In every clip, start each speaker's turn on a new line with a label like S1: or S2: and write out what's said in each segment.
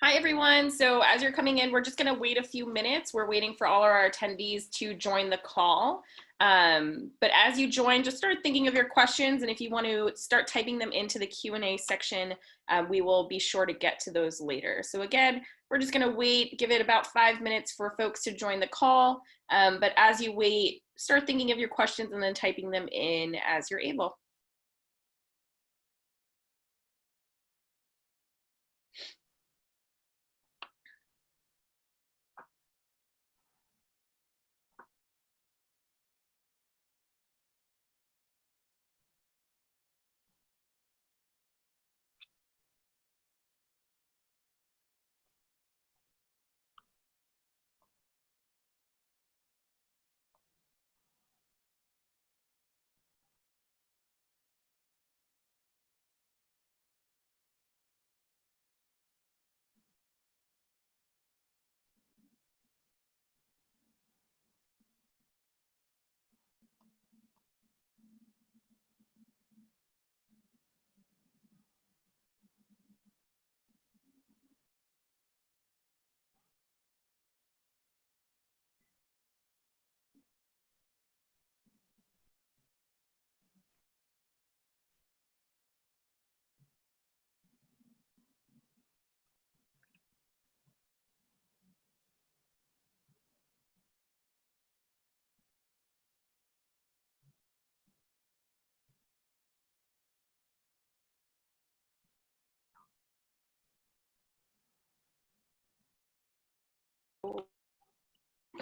S1: Hi, everyone. So as you're coming in, we're just going to wait a few minutes. We're waiting for all of our attendees to join the call. But as you join, just start thinking of your questions. And if you want to start typing them into the Q&A section, we will be sure to get to those later. So again, we're just going to wait, give it about 5 minutes for folks to join the call. But as you wait, start thinking of your questions and then typing them in as you're able.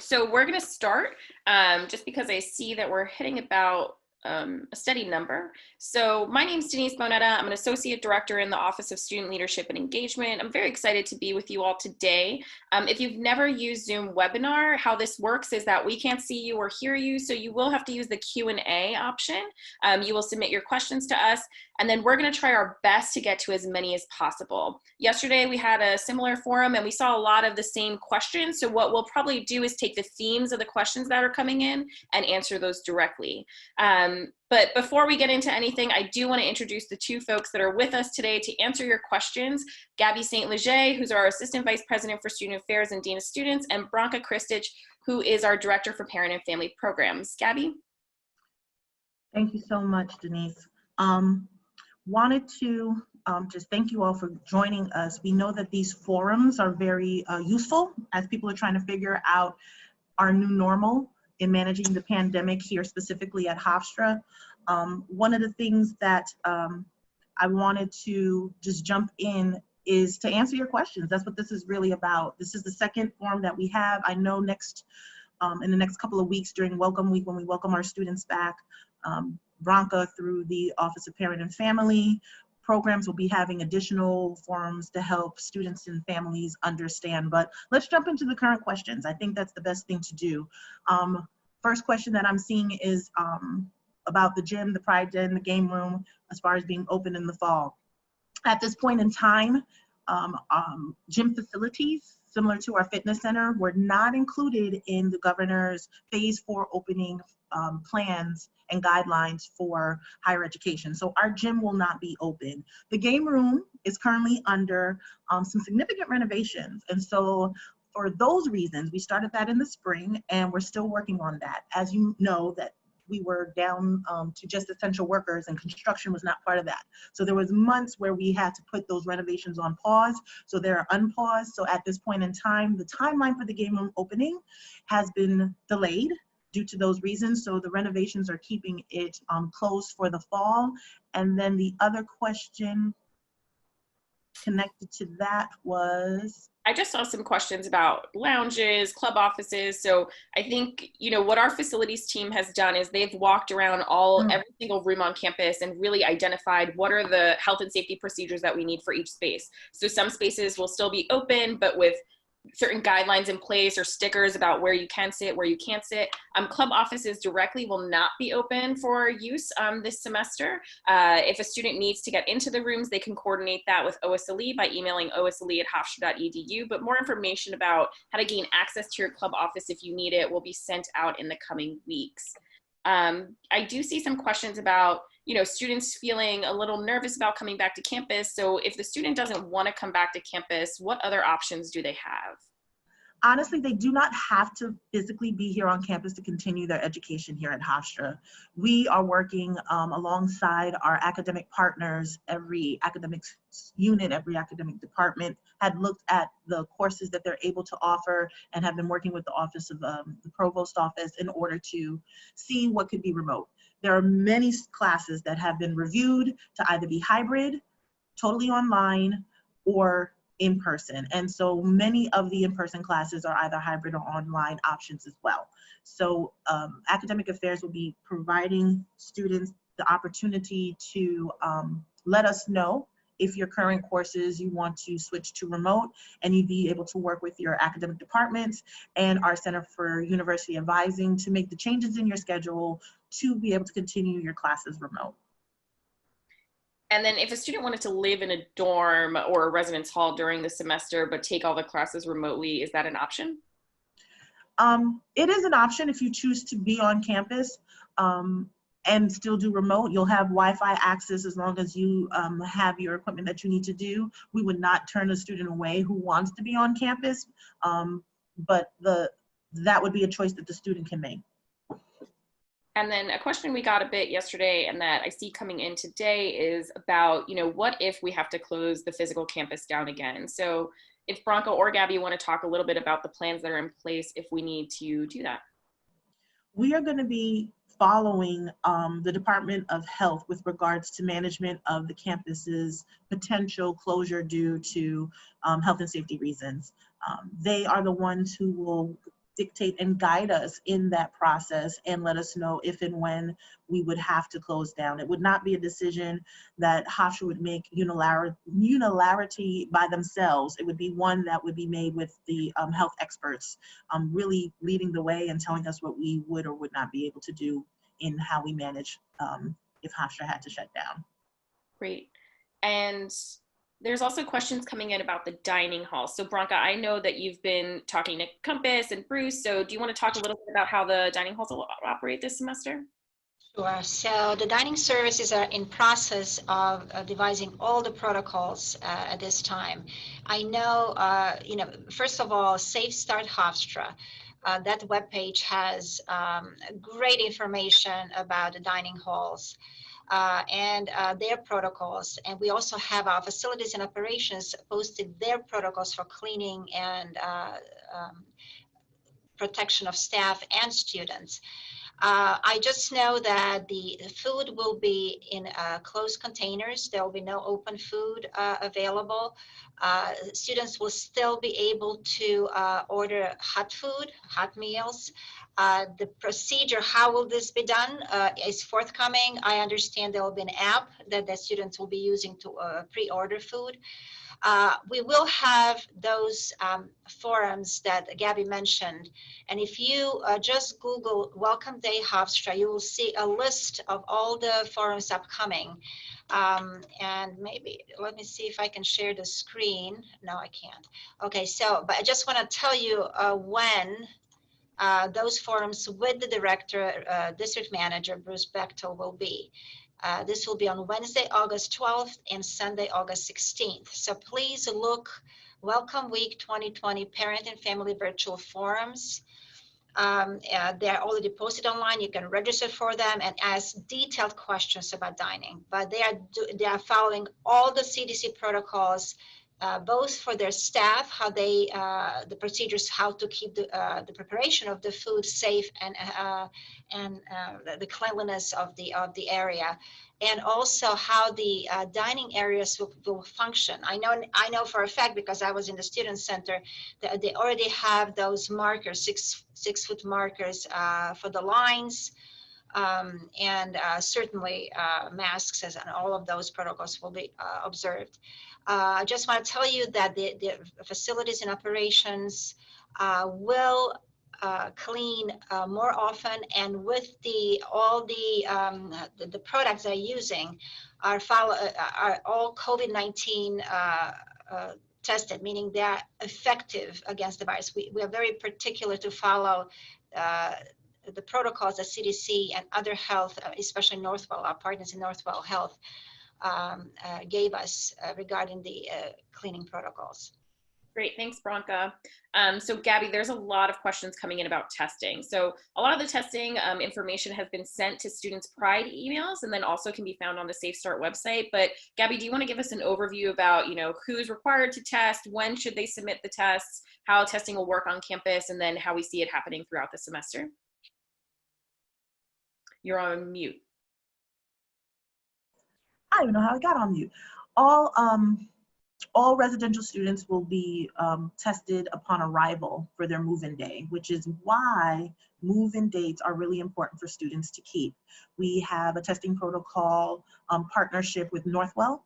S1: So we're going to start just because I see that we're hitting about a steady number. So my name is Denise Bonetta. I'm an associate director in the Office of Student Leadership and Engagement. I'm very excited to be with you all today. If you've never used Zoom webinar, how this works is that we can't see you or hear you, so you will have to use the Q&A option. You will submit your questions to us, and then we're going to try our best to get to as many as possible. Yesterday, we had a similar forum and we saw a lot of the same questions. So what we'll probably do is take the themes of the questions that are coming in and answer those directly. But before we get into anything, I do want to introduce the two folks that are with us today to answer your questions. Gabby St. Leger, who's our Assistant Vice President for Student Affairs and Dean of Students, and Branka Kristich, who is our Director for Parent and Family Programs. Gabby?
S2: Thank you so much, Denise. Wanted to just thank you all for joining us. We know that these forums are very useful as people are trying to figure out our new normal in managing the pandemic here, specifically at Hofstra. One of the things that I wanted to just jump in is to answer your questions. That's what this is really about. This is the second forum that we have. I know in the next couple of weeks during Welcome Week, when we welcome our students back, Branka, through the Office of Parent and Family Programs, will be having additional forums to help students and families understand. But let's jump into the current questions. I think that's the best thing to do. First question that I'm seeing is about the gym, the Pride Den, the game room, as far as being open in the fall. At this point in time, gym facilities, similar to our fitness center, were not included in the governor's phase 4 opening plans and guidelines for higher education. So our gym will not be open. The game room is currently under some significant renovations. And so for those reasons, we started that in the spring and we're still working on that. As you know, that we were down to just essential workers and construction was not part of that. So there was months where we had to put those renovations on pause. So they're unpaused. So at this point in time, the timeline for the game room opening has been delayed due to those reasons. So the renovations are keeping it closed for the fall. And then the other question connected to that was,
S1: I just saw some questions about lounges, club offices. So I think, you know, what our facilities team has done is they've walked around every single room on campus and really identified what are the health and safety procedures that we need for each space. So some spaces will still be open, but with certain guidelines in place or stickers about where you can sit, where you can't sit. Club offices directly will not be open for use this semester. If a student needs to get into the rooms, they can coordinate that with OSLE by emailing osle@hofstra.edu, but more information about how to gain access to your club office if you need it will be sent out in the coming weeks. I do see some questions about students feeling a little nervous about coming back to campus. So if the student doesn't want to come back to campus, what other options do they have?
S2: Honestly, they do not have to physically be here on campus to continue their education here at Hofstra. We are working alongside our academic partners. Every academic unit, every academic department had looked at the courses that they're able to offer and have been working with the office of the provost office in order to see what could be remote. There are many classes that have been reviewed to either be hybrid, totally online, or in person. And so many of the in-person classes are either hybrid or online options as well. So academic affairs will be providing students the opportunity to let us know if your current courses you want to switch to remote, and you'd be able to work with your academic departments and our Center for University Advising to make the changes in your schedule to be able to continue your classes remote.
S1: And then if a student wanted to live in a dorm or a residence hall during the semester, but take all the classes remotely, is that an option?
S2: It is an option if you choose to be on campus and still do remote. You'll have Wi-Fi access as long as you have your equipment that you need to do. We would not turn a student away who wants to be on campus, but that would be a choice that the student can make.
S1: And then a question we got a bit yesterday and that I see coming in today is about, what if we have to close the physical campus down again? So if Branka or Gabby want to talk a little bit about the plans that are in place if we need to do that.
S2: We are going to be following the Department of Health with regards to management of the campus's potential closure due to health and safety reasons. They are the ones who will dictate and guide us in that process and let us know if and when we would have to close down. It would not be a decision that Hofstra would make unilaterally by themselves. It would be one that would be made with the health experts really leading the way and telling us what we would or would not be able to do in how we manage if Hofstra had to shut down.
S1: Great. And there's also questions coming in about the dining hall. So Branka, I know that you've been talking to Compass and Bruce. So do you want to talk a little bit about how the dining halls will operate this semester?
S3: Sure. So the dining services are in process of devising all the protocols at this time. I know, first of all, Safe Start Hofstra. That webpage has great information about the dining halls. And their protocols. And we also have our facilities and operations posted their protocols for cleaning and protection of staff and students. I just know that the food will be in closed containers. There will be no open food available. Students will still be able to order hot food, hot meals. The procedure, how will this be done, is forthcoming. I understand there will be an app that the students will be using to pre-order food. We will have those forums that Gabby mentioned. And if you just Google Welcome Day Hofstra, you will see a list of all the forums upcoming. And maybe, let me see if I can share the screen. No, I can't. Okay, so, but I just want to tell you when those forums with the director, district manager, Bruce Bechtel, will be. This will be on Wednesday, August 12th and Sunday, August 16th. So please look, Welcome Week 2020 Parent and Family Virtual Forums. They're already posted online. You can register for them and ask detailed questions about dining. But they are following all the CDC protocols, both for their staff, how they, the procedures, how to keep the preparation of the food safe and the cleanliness of the area, and also how the dining areas will function. I know for a fact, because I was in the student center, that they already have those markers, six foot markers for the lines. And certainly masks and all of those protocols will be observed. I just want to tell you that the facilities and operations will clean more often, and with all the products they're using are all COVID-19 tested, meaning they are effective against the virus. We are very particular to follow the protocols that CDC and other health, especially Northwell, our partners in Northwell Health, gave us regarding the cleaning protocols.
S1: Great, thanks, Bronca. So Gabby, there's a lot of questions coming in about testing. So a lot of the testing information has been sent to students' Pride emails, and then also can be found on the Safe Start website. But Gabby, do you want to give us an overview about, who's required to test, when should they submit the tests, how testing will work on campus, and then how we see it happening throughout the semester? You're on mute.
S2: I don't even know how I got on mute. All residential students will be tested upon arrival for their move-in day, which is why move-in dates are really important for students to keep. We have a testing protocol partnership with Northwell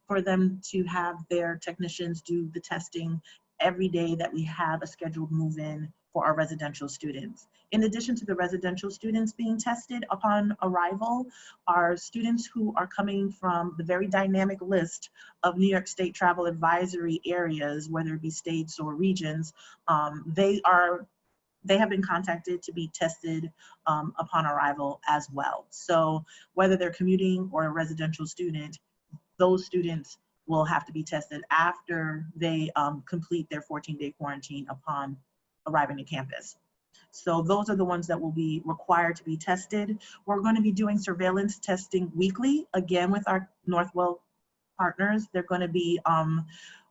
S2: for them to have their technicians do the testing every day that we have a scheduled move-in for our residential students. In addition to the residential students being tested upon arrival, our students who are coming from the very dynamic list of New York State travel advisory areas, whether it be states or regions, they have been contacted to be tested upon arrival as well. So whether they're commuting or a residential student, those students will have to be tested after they complete their 14-day quarantine upon arriving to campus. So those are the ones that will be required to be tested. We're going to be doing surveillance testing weekly, again with our Northwell partners. They're going to be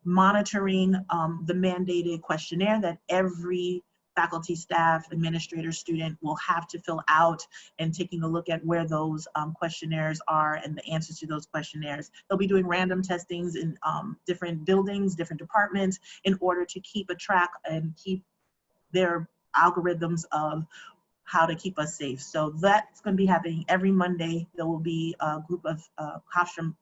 S2: monitoring the mandated questionnaire that every faculty, staff, administrator, student will have to fill out, and taking a look at where those questionnaires are and the answers to those questionnaires. They'll be doing random testings in different buildings, different departments, in order to keep a track and keep their algorithms of how to keep us safe. So that's going to be happening every Monday. There will be a group of Hofstra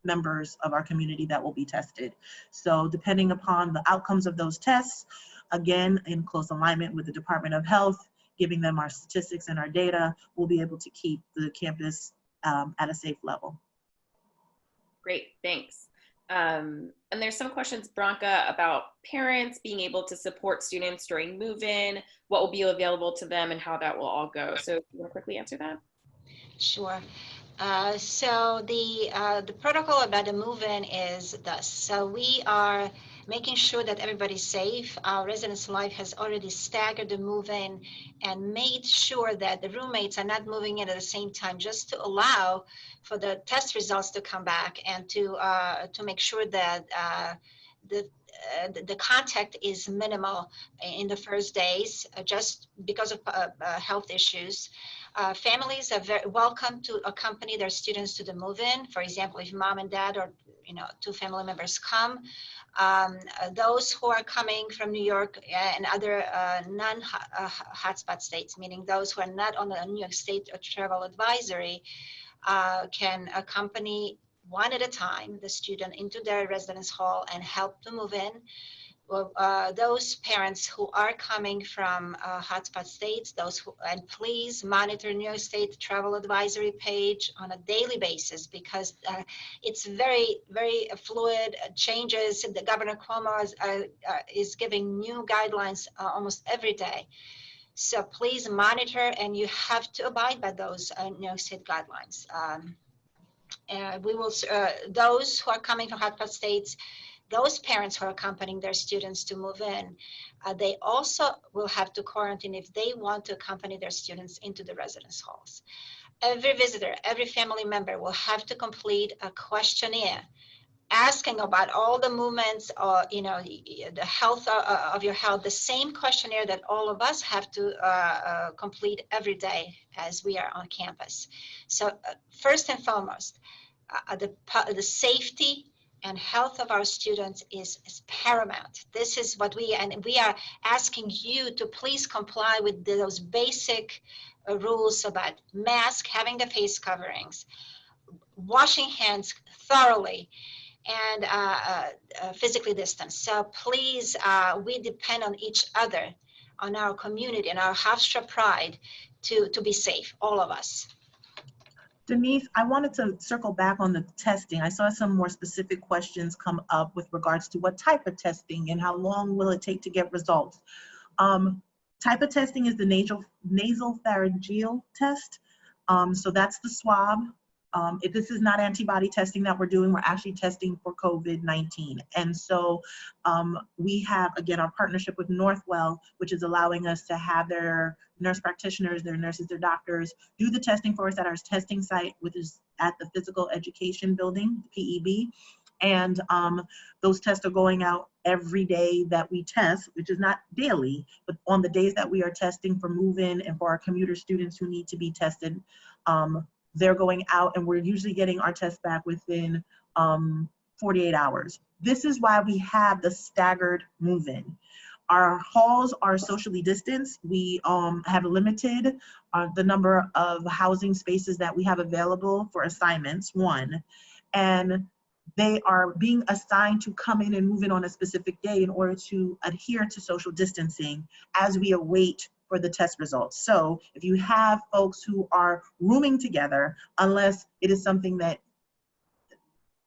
S2: members of our community that will be tested. So depending upon the outcomes of those tests, again, in close alignment with the Department of Health, giving them our statistics and our data, we'll be able to keep the campus at a safe level.
S1: Great, thanks. And there's some questions, Bronca, about parents being able to support students during move-in, what will be available to them, and how that will all go. So you want to quickly answer that?
S3: Sure. So the protocol about the move-in is thus. So we are making sure that everybody's safe. Our residence life has already staggered the move-in and made sure that the roommates are not moving in at the same time, just to allow for the test results to come back and to make sure that the contact is minimal in the first days, just because of health issues. Families are very welcome to accompany their students to the move-in. For example, if mom and dad or two family members come, those who are coming from New York and other non-hotspot states, meaning those who are not on the New York State travel advisory, can accompany one at a time the student into their residence hall and help to move in. Well, those parents who are coming from hotspot states, and please monitor New York State travel advisory page on a daily basis, because it's very, very fluid, changes. The Governor Cuomo is giving new guidelines almost every day. So please monitor, and you have to abide by those New York State guidelines. We will, those who are coming from hotspot states, those parents who are accompanying their students to move in, they also will have to quarantine if they want to accompany their students into the residence halls. Every visitor, every family member will have to complete a questionnaire asking about all the movements, or the health of your health, the same questionnaire that all of us have to complete every day as we are on campus. So first and foremost, the safety and health of our students is paramount. This is what we are asking you to please comply with those basic rules about mask, having the face coverings, washing hands thoroughly, and physically distance. So please, we depend on each other, on our community and our Hofstra pride to be safe, all of us.
S2: Denise, I wanted to circle back on the testing. I saw some more specific questions come up with regards to what type of testing and how long will it take to get results. Type of testing is the nasal pharyngeal test. So that's the swab. If this is not antibody testing that we're doing, we're actually testing for COVID-19. And so we have, again, our partnership with Northwell, which is allowing us to have their nurse practitioners, their nurses, their doctors do the testing for us at our testing site, which is at the Physical Education Building, PEB. And those tests are going out every day that we test, which is not daily, but on the days that we are testing for move-in and for our commuter students who need to be tested, they're going out, and we're usually getting our tests back within 48 hours. This is why we have the staggered move-in. Our halls are socially distanced. We have limited the number of housing spaces that we have available for assignments, one, and they are being assigned to come in and move in on a specific day in order to adhere to social distancing as we await for the test results. So if you have folks who are rooming together, unless it is something that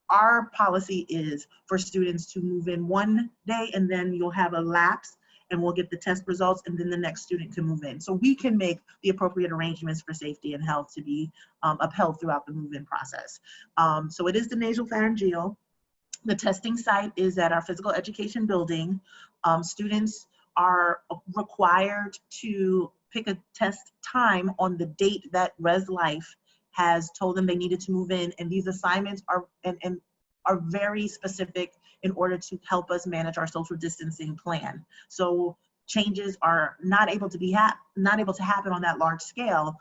S2: our policy is for students to move in one day and then you'll have a lapse and we'll get the test results and then the next student can move in. So we can make the appropriate arrangements for safety and health to be upheld throughout the move-in process. So it is the nasal pharyngeal. The testing site is at our Physical Education Building. Students are required to pick a test time on the date that Res Life has told them they needed to move in, and these assignments are are very specific in order to help us manage our social distancing plan. So changes are not able to happen on that large scale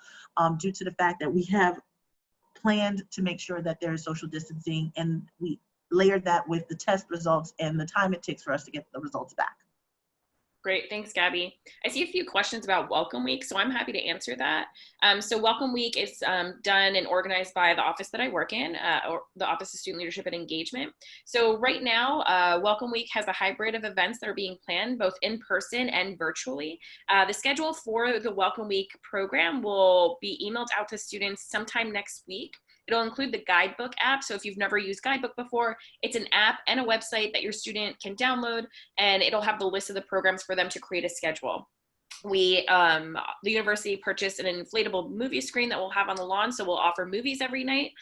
S2: due to the fact that we have planned to make sure that there is social distancing, and we layered that with the test results and the time it takes for us to get the results back.
S1: Great, thanks, Gabby. I see a few questions about Welcome Week, so I'm happy to answer that. So Welcome Week is done and organized by the office that I work in, or the Office of Student Leadership and Engagement. So right now, Welcome Week has a hybrid of events that are being planned both in person and virtually. The schedule for the Welcome Week program will be emailed out to students sometime next week. It'll include the Guidebook app. So if you've never used Guidebook before, it's an app and a website that your student can download, and it'll have the list of the programs for them to create a schedule. We, the university purchased an inflatable movie screen that we'll have on the lawn, so we'll offer movies every night.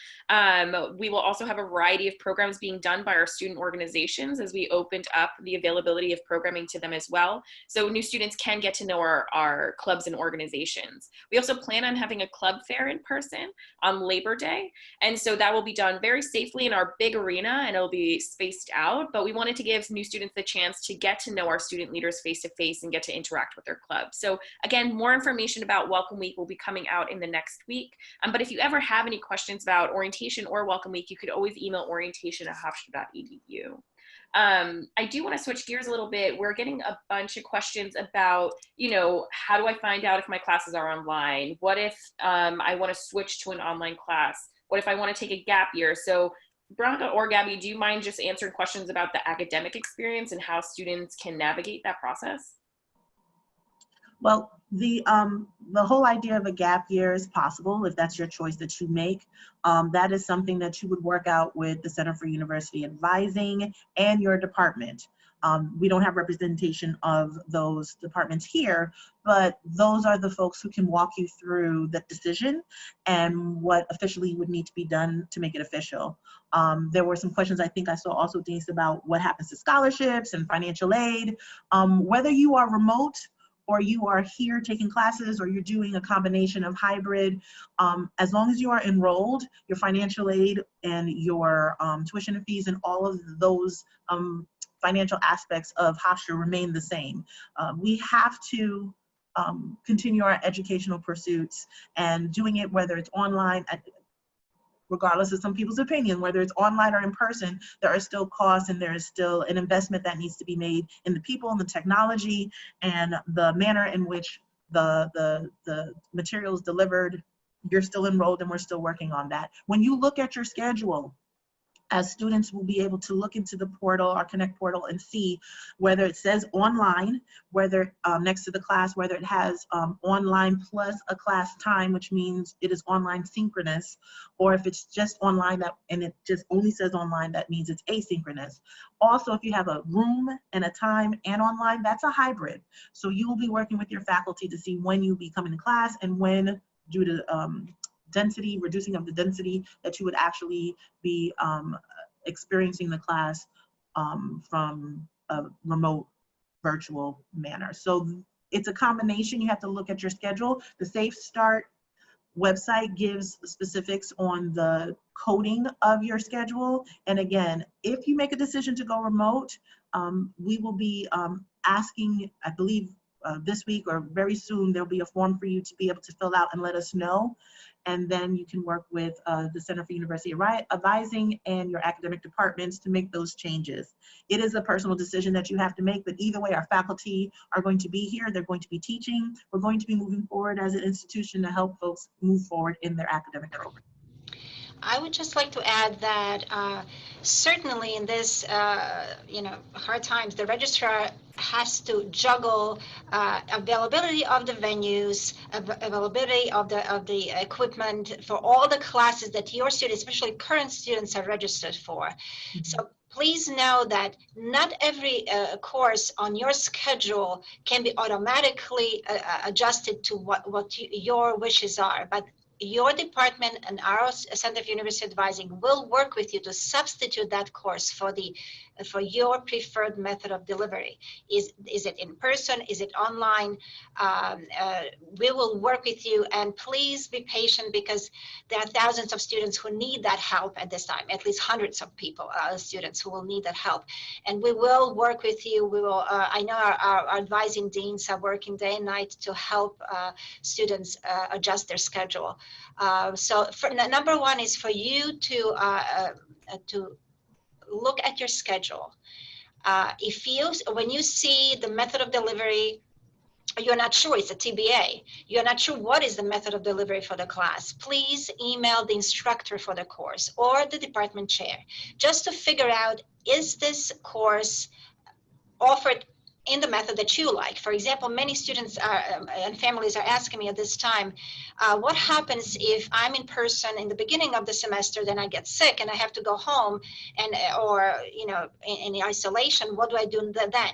S1: We will also have a variety of programs being done by our student organizations as we opened up the availability of programming to them as well. So new students can get to know our clubs and organizations. We also plan on having a club fair in person on Labor Day. And so that will be done very safely in our big arena, and it'll be spaced out. But we wanted to give new students the chance to get to know our student leaders face to face and get to interact with their club. So again, more information about Welcome Week will be coming out in the next week. But if you ever have any questions about orientation or Welcome Week, you could always email orientation@hofstra.edu. I do want to switch gears a little bit. We're getting a bunch of questions about, how do I find out if my classes are online? What if I want to switch to an online class? What if I want to take a gap year? So Veronica or Gabby, do you mind just answering questions about the academic experience and how students can navigate that process?
S2: Well, the whole idea of a gap year is possible if that's your choice that you make. That is something that you would work out with the Center for University Advising and your department. We don't have representation of those departments here, but those are the folks who can walk you through the decision and what officially would need to be done to make it official. There were some questions I think I saw also, Denise, about what happens to scholarships and financial aid. Whether you are remote or you are here taking classes, or you're doing a combination of hybrid, as long as you are enrolled, your financial aid and your tuition and fees and all of those financial aspects of Hofstra remain the same. We have to continue our educational pursuits, and doing it whether it's online, regardless of some people's opinion, whether it's online or in person, there are still costs and there is still an investment that needs to be made in the people and the technology and the manner in which the material is delivered. You're still enrolled and we're still working on that. When you look at your schedule, as students will be able to look into the portal, our Connect portal, and see whether it says online, whether next to the class, whether it has online plus a class time, which means it is online synchronous, or if it's just online and it just only says online, that means it's asynchronous. Also, if you have a room and a time and online, that's a hybrid. So you will be working with your faculty to see when you'll be coming to class and when, due to density, reducing of the density, that you would actually be experiencing the class from a remote virtual manner. So it's a combination. You have to look at your schedule. The Safe Start website gives specifics on the coding of your schedule. And again, if you make a decision to go remote, we will be asking, I believe this week or very soon, there'll be a form for you to be able to fill out and let us know. And then you can work with the Center for University Advising and your academic departments to make those changes. It is a personal decision that you have to make, but either way, our faculty are going to be here. They're going to be teaching. We're going to be moving forward as an institution to help folks move forward in their academic program.
S3: I would just like to add that certainly in this, hard times, the registrar has to juggle availability of the venues, availability of the equipment for all the classes that your students, especially current students, are registered for. Mm-hmm. So please know that not every course on your schedule can be automatically adjusted to what your wishes are, but your department and our Center for University Advising will work with you to substitute that course for your preferred method of delivery. Is it in person? Is it online? We will work with you, and please be patient because there are thousands of students who need that help at this time, at least hundreds of people, students who will need that help. And we will work with you. We will, I know our advising deans are working day and night to help students adjust their schedule. So number one is for you to look at your schedule. When you see the method of delivery, you're not sure, it's a TBA, you're not sure what is the method of delivery for the class, please email the instructor for the course or the department chair just to figure out, is this course offered in the method that you like. For example, many students and families are asking me at this time, what happens if I'm in person in the beginning of the semester, then I get sick and I have to go home or in isolation, what do I do then?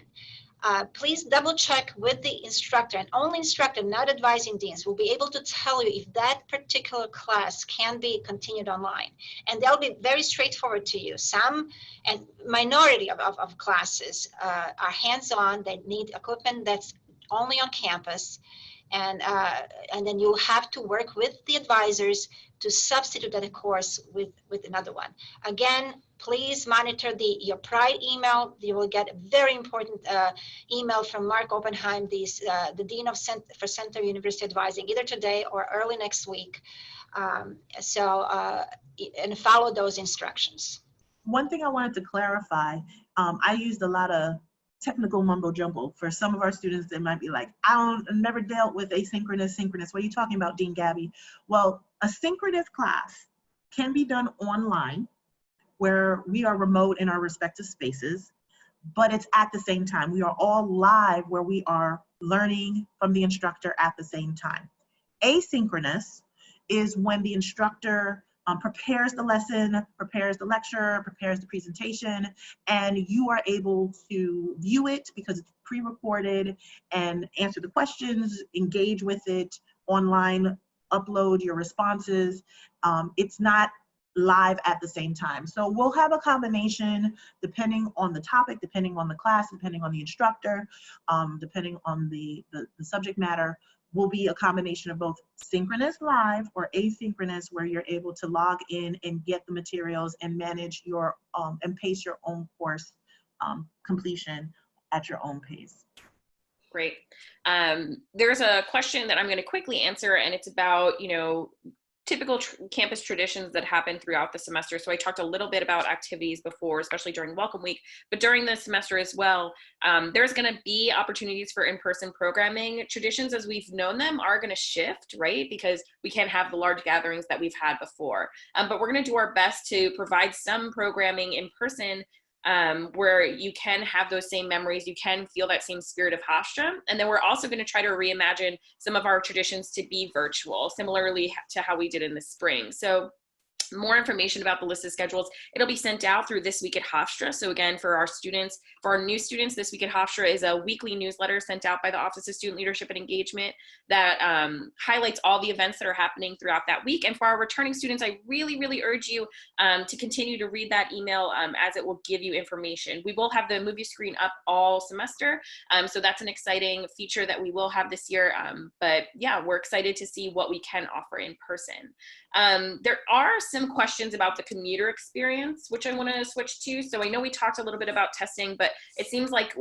S3: Please double check with the instructor, and only instructor, not advising deans, will be able to tell you if that particular class can be continued online. And they'll be very straightforward to you. Some and minority of classes are hands-on. They need equipment that's only on campus. And then you'll have to work with the advisors to substitute that course with another one. Again, please monitor your Pride email. You will get a very important email from Mark Oppenheim, the Dean of for Center University Advising, either today or early next week. And follow those instructions.
S2: One thing I wanted to clarify, I used a lot of technical mumbo jumbo. For some of our students, they might be like, I've never dealt with asynchronous, synchronous. What are you talking about, Dean Gabby? Well, a synchronous class can be done online where we are remote in our respective spaces, but it's at the same time. We are all live where we are learning from the instructor at the same time. Asynchronous is when the instructor prepares the lesson, prepares the lecture, prepares the presentation, and you are able to view it because it's pre-recorded and answer the questions, engage with it online, upload your responses. It's not live at the same time. So we'll have a combination depending on the topic, depending on the class, depending on the instructor, depending on the subject matter. Will be a combination of both synchronous live or asynchronous, where you're able to log in and get the materials and manage your and pace your own course completion at your own pace.
S1: Great. There's a question that I'm going to quickly answer, and it's about, typical campus traditions that happen throughout the semester. So I talked a little bit about activities before, especially during Welcome Week, but during the semester as well, there's going to be opportunities for in-person programming. Traditions as we've known them are going to shift, right? Because we can't have the large gatherings that we've had before. But we're going to do our best to provide some programming in person where you can have those same memories, you can feel that same spirit of Hofstra. And then we're also going to try to reimagine some of our traditions to be virtual, similarly to how we did in the spring. So more information about the list of schedules, it'll be sent out through This Week at Hofstra. So again, for our students, for our new students, This Week at Hofstra is a weekly newsletter sent out by the Office of Student Leadership and Engagement that highlights all the events that are happening throughout that week. And for our returning students, I really, really urge you to continue to read that email as it will give you information. We will have the movie screen up all semester. So that's an exciting feature that we will have this year. But yeah, we're excited to see what we can offer in person. There are some questions about the commuter experience, which I want to switch to. So I know we talked a little bit about testing, but it seems like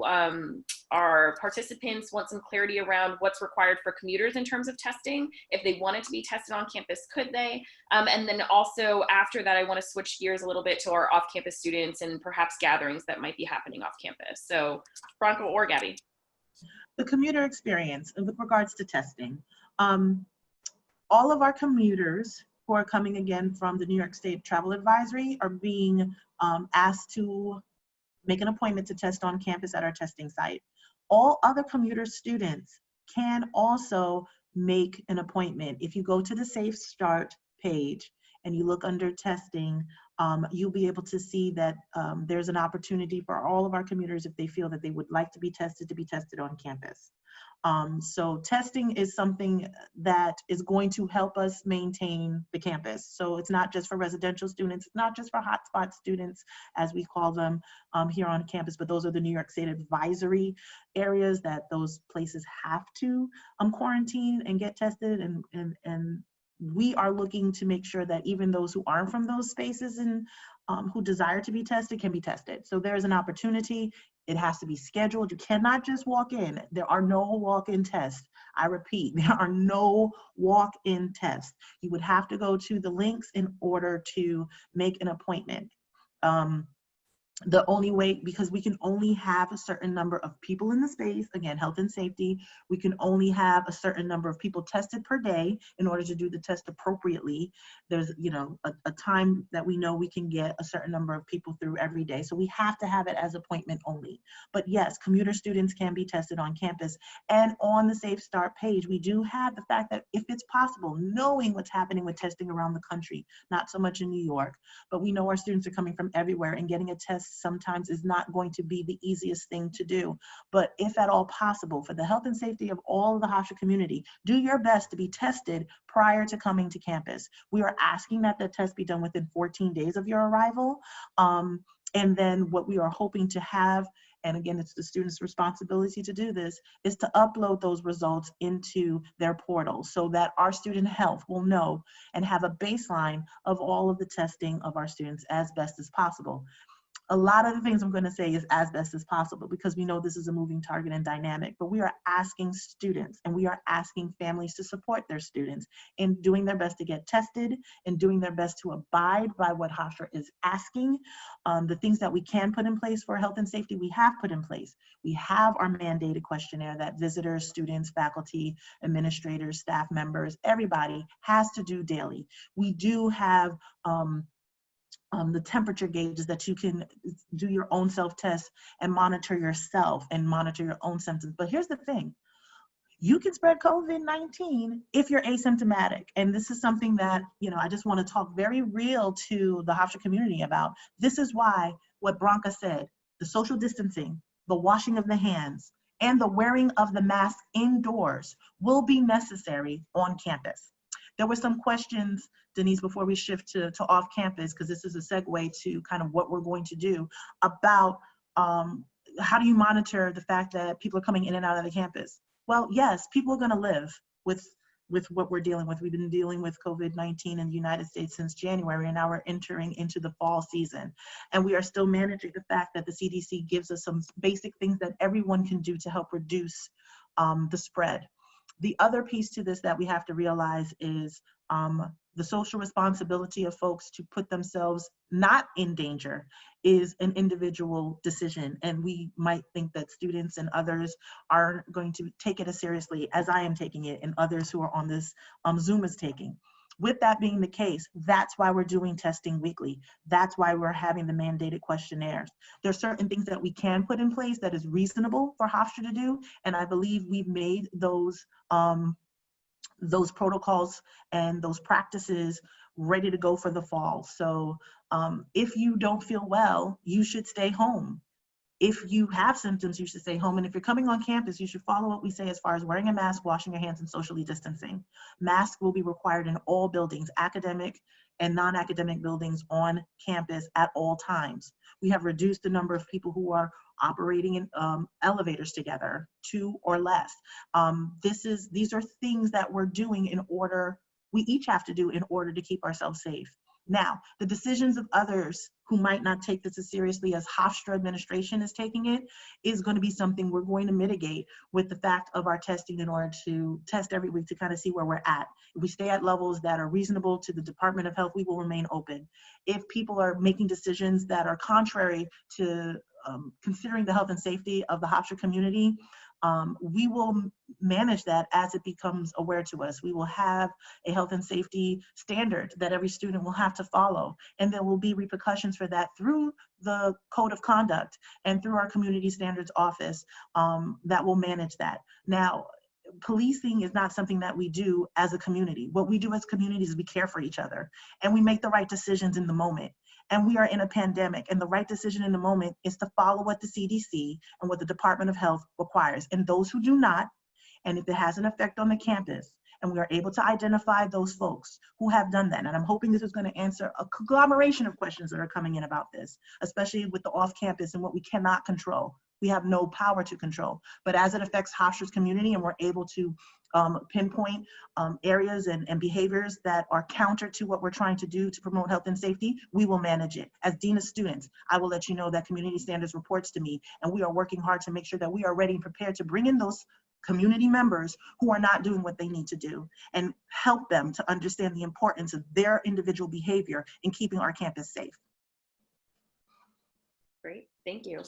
S1: our participants want some clarity around what's required for commuters in terms of testing. If they wanted to be tested on campus, could they? And then also after that, I want to switch gears a little bit to our off-campus students and perhaps gatherings that might be happening off campus. So Bronco or Gabby.
S2: The commuter experience with regards to testing. All of our commuters who are coming again from the New York State Travel Advisory are being asked to make an appointment to test on campus at our testing site. All other commuter students can also make an appointment. If you go to the Safe Start page and you look under testing, you'll be able to see that there's an opportunity for all of our commuters, if they feel that they would like to be tested on campus. So testing is something that is going to help us maintain the campus. So it's not just for residential students, it's not just for hotspot students, as we call them here on campus, but those are the New York State advisory areas that those places have to quarantine and get tested. And we are looking to make sure that even those who aren't from those spaces and who desire to be tested can be tested. So there's an opportunity. It has to be scheduled. You cannot just walk in. There are no walk-in tests. I repeat, there are no walk-in tests. You would have to go to the links in order to make an appointment. The only way, because we can only have a certain number of people in the space, again, health and safety, we can only have a certain number of people tested per day in order to do the test appropriately. There's, a time that we know we can get a certain number of people through every day. So we have to have it as appointment only. But yes, commuter students can be tested on campus. And on the Safe Start page, we do have the fact that if it's possible, knowing what's happening with testing around the country, not so much in New York, but we know our students are coming from everywhere, and getting a test sometimes is not going to be the easiest thing to do. But if at all possible, for the health and safety of all of the Hofstra community, do your best to be tested prior to coming to campus. We are asking that the test be done within 14 days of your arrival. And then what we are hoping to have, and again, it's the student's responsibility to do this, is to upload those results into their portal so that our student health will know and have a baseline of all of the testing of our students as best as possible. A lot of the things I'm going to say is as best as possible, because we know this is a moving target and dynamic, but we are asking students and we are asking families to support their students in doing their best to get tested and doing their best to abide by what Hofstra is asking. The things that we can put in place for health and safety, we have put in place. We have our mandated questionnaire that visitors, students, faculty, administrators, staff members, everybody has to do daily. We do have the temperature gauges that you can do your own self-test and monitor yourself and monitor your own symptoms. But here's the thing. You can spread COVID-19 if you're asymptomatic. And this is something that, I just want to talk very real to the Hofstra community about. This is why what Branka said, the social distancing, the washing of the hands, and the wearing of the mask indoors will be necessary on campus. There were some questions, Denise, before we shift to off campus, because this is a segue to kind of what we're going to do about how do you monitor the fact that people are coming in and out of the campus? Well, yes, people are going to live with what we're dealing with. We've been dealing with COVID-19 in the United States since January, and now we're entering into the fall season. And we are still managing the fact that the CDC gives us some basic things that everyone can do to help reduce the spread. The other piece to this that we have to realize is The social responsibility of folks to put themselves not in danger is an individual decision. And we might think that students and others are going to take it as seriously as I am taking it and others who are on this Zoom is taking. With that being the case, that's why we're doing testing weekly. That's why we're having the mandated questionnaires. There's certain things that we can put in place that is reasonable for Hofstra to do, and I believe we've made those protocols and those practices ready to go for the fall. So if you don't feel well, you should stay home. If you have symptoms, you should stay home. And if you're coming on campus, you should follow what we say as far as wearing a mask, washing your hands, and socially distancing. Masks will be required in all buildings, academic and non-academic buildings on campus at all times. We have reduced the number of people who are operating in elevators together, 2 or less. These are things that we're doing in order, we each have to do in order to keep ourselves safe. Now, the decisions of others who might not take this as seriously as Hofstra administration is taking it is going to be something we're going to mitigate with the fact of our testing in order to test every week to kind of see where we're at. If we stay at levels that are reasonable to the Department of Health, we will remain open. If people are making decisions that are contrary to considering the health and safety of the Hofstra community, we will manage that as it becomes aware to us. We will have a health and safety standard that every student will have to follow, and there will be repercussions for that through the code of conduct and through our community standards office that will manage that. Now, policing is not something that we do as a community. What we do as communities is we care for each other and we make the right decisions in the moment. And we are in a pandemic, and the right decision in the moment is to follow what the CDC and what the Department of Health requires. And those who do not, and if it has an effect on the campus, and we are able to identify those folks who have done that. And I'm hoping this is going to answer a conglomeration of questions that are coming in about this, especially with the off-campus and what we cannot control. We have no power to control. But as it affects Hofstra's community and we're able to pinpoint areas and behaviors that are counter to what we're trying to do to promote health and safety, we will manage it. As Dean of Students, I will let you know that Community Standards reports to me, and we are working hard to make sure that we are ready and prepared to bring in those community members who are not doing what they need to do and help them to understand the importance of their individual behavior in keeping our campus safe.
S1: Great, thank you.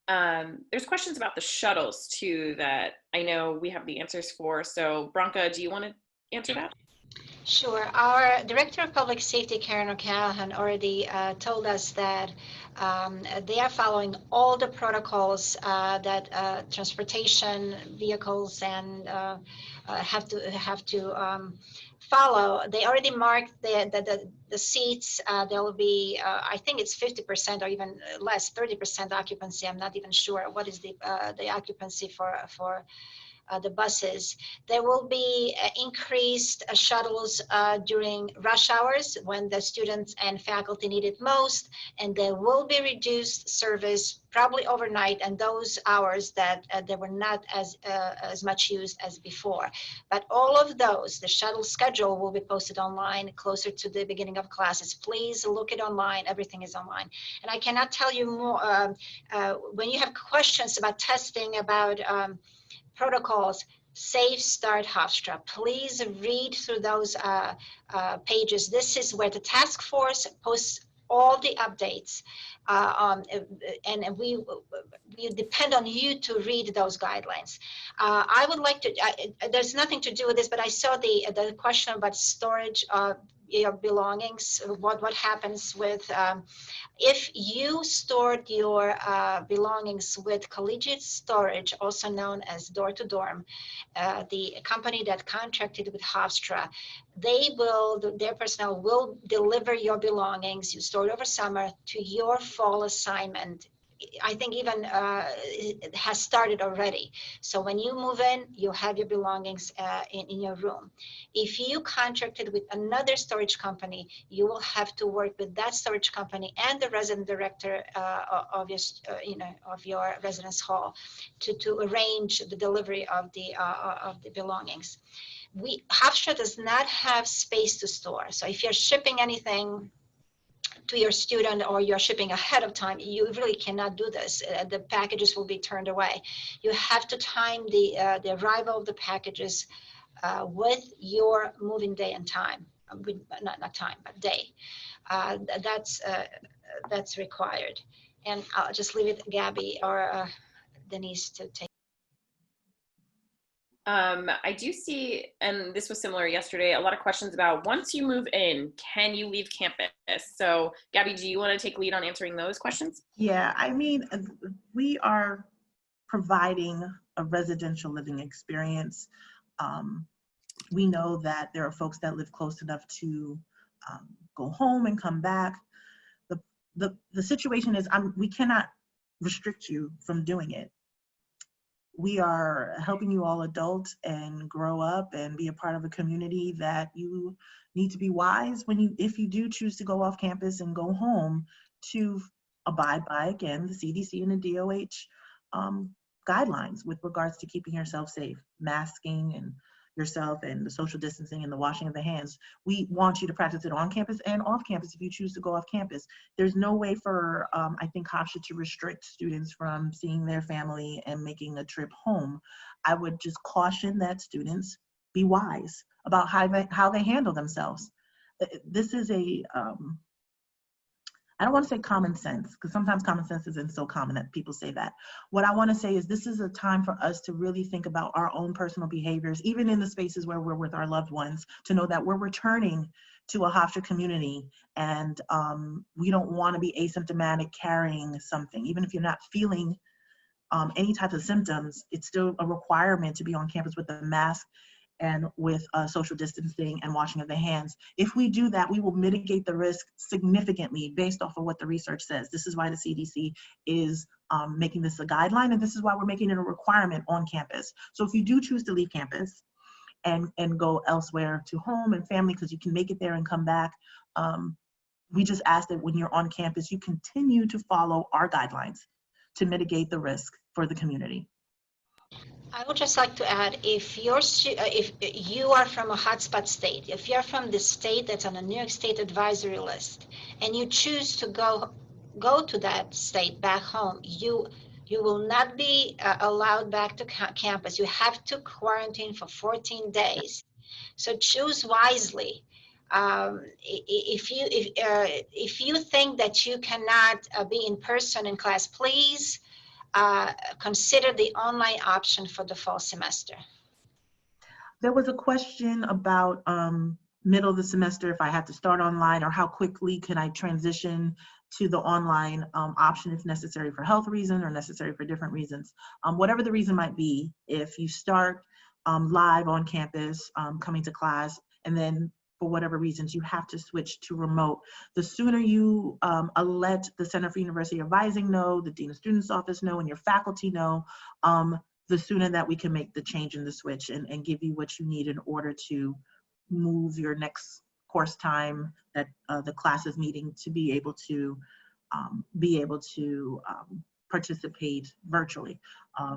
S1: There's questions about the shuttles too that I know we have the answers for. So Branka, do you want to answer that?
S3: Sure. Our Director of Public Safety, Karen O'Callaghan, already told us that they are following all the protocols that transportation vehicles and have to follow. They already marked the seats. There will be, I think it's 50% or even less, 30% occupancy. I'm not even sure what is the occupancy for the buses. There will be increased shuttles during rush hours when the students and faculty need it most, and there will be reduced service probably overnight and those hours that they were not as much used as before. But all of those, the shuttle schedule will be posted online closer to the beginning of classes. Please look it online. Everything is online. And I cannot tell you more. When you have questions about testing, about protocols, Safe Start Hofstra. Please read through those pages. This is where the task force posts all the updates, and we depend on you to read those guidelines. I would like to, there's nothing to do with this, but I saw the question about storage of your belongings. What happens with if you stored your belongings with Collegiate Storage, also known as Door to Dorm, the company that contracted with Hofstra, their personnel will deliver your belongings you stored over summer to your fall assignment. I think even it has started already. So when you move in, you have your belongings in your room. If you contracted with another storage company, you will have to work with that storage company and the resident director of your residence hall to arrange the delivery of the belongings. Hofstra does not have space to store. So if you're shipping anything to your student or you're shipping ahead of time, you really cannot do this. The packages will be turned away. You have to time the arrival of the packages with your moving day and time. not time, but day. That's required. And I'll just leave it, Gabby or Denise, to take.
S1: I do see, and this was similar yesterday, a lot of questions about once you move in, can you leave campus? So Gabby, do you want to take lead on answering those questions?
S2: Yeah, I mean, we are providing a residential living experience. We know that there are folks that live close enough to go home and come back. The situation is we cannot restrict you from doing it. We are helping you all adult and grow up and be a part of a community that you need to be wise if you do choose to go off campus and go home, to abide by, again, the CDC and the DOH guidelines with regards to keeping yourself safe, masking and yourself, and the social distancing and the washing of the hands. We want you to practice it on campus and off campus if you choose to go off campus. There's no way for, I think, Hofstra to restrict students from seeing their family and making a trip home. I would just caution that students be wise about how they handle themselves. This is I don't want to say common sense, because sometimes common sense isn't so common that people say that. What I want to say is this is a time for us to really think about our own personal behaviors, even in the spaces where we're with our loved ones, to know that we're returning to a Hofstra community, and we don't want to be asymptomatic carrying something. Even if you're not feeling any type of symptoms, it's still a requirement to be on campus with a mask and with social distancing and washing of the hands. If we do that, we will mitigate the risk significantly based off of what the research says. This is why the CDC is making this a guideline, and this is why we're making it a requirement on campus. So if you do choose to leave campus and go elsewhere to home and family, because you can make it there and come back, we just ask that when you're on campus, you continue to follow our guidelines to mitigate the risk for the community.
S3: I would just like to add, if you are from a hotspot state, if you're from the state that's on a New York State advisory list, and you choose to go to that state back home, you will not be allowed back to campus. You have to quarantine for 14 days. So choose wisely. If you think that you cannot be in person in class, please consider the online option for the fall semester.
S2: There was a question about middle of the semester, if I had to start online, or how quickly can I transition to the online option if necessary for health reasons or necessary for different reasons. Whatever the reason might be, if you start live on campus, coming to class, and then for whatever reasons you have to switch to remote, the sooner you let the Center for University Advising know, the Dean of Students Office know, and your faculty know, the sooner that we can make the change in the switch and give you what you need in order to move your next course time that the class is meeting to be able to participate virtually,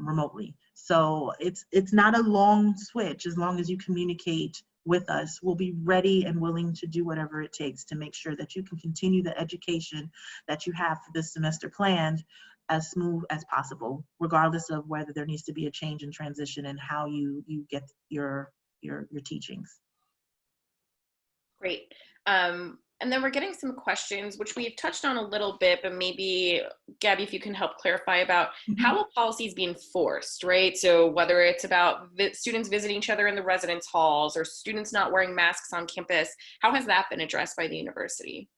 S2: remotely. So it's not a long switch. As long as you communicate with us, we'll be ready and willing to do whatever it takes to make sure that you can continue the education that you have for this semester planned as smooth as possible, regardless of whether there needs to be a change in transition and how you get your teachings.
S1: Great. And then we're getting some questions, which we've touched on a little bit, but maybe, Gabby, if you can help clarify about how will policies be enforced, right? So whether it's about students visiting each other in the residence halls or students not wearing masks on campus, how has that been addressed by the university?